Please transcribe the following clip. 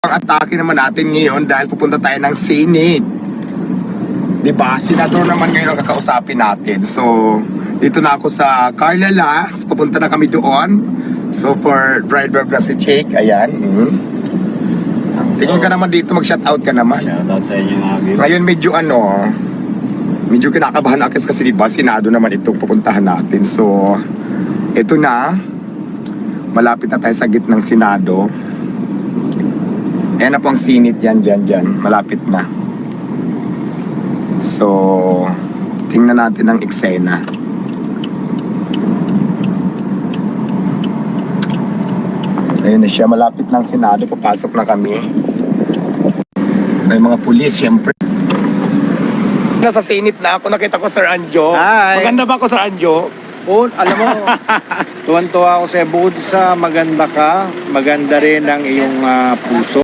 Ang atake naman natin ngayon dahil pupunta tayo ng Senate. Diba? Senador naman ngayon ang kakausapin natin. So, dito na ako sa Carlalas. Pupunta na kami doon. So, for driver na si Jake. Ayan. Tingin ka naman dito, mag-shoutout ka naman. Shoutout sa inyo mga viewers. Ngayon medyo kinakabahan ako kasi diba, Senado naman itong pupuntahan natin. So, ito na. Malapit na tayo sa gitnang Senado. Ayan na po ang Senate yan, dyan. Malapit na. So, tingnan natin ang eksena. Ayun na siya, malapit ng Senado. Papasok na kami. May mga pulis, syempre. Nasa Senate na ako, nakita ko Sir Anjo. Hi! Maganda ba ako, Sir Anjo? Oh, alam mo, tuwan-tuwa ako sa bukod sa maganda ka, maganda rin ang iyong puso.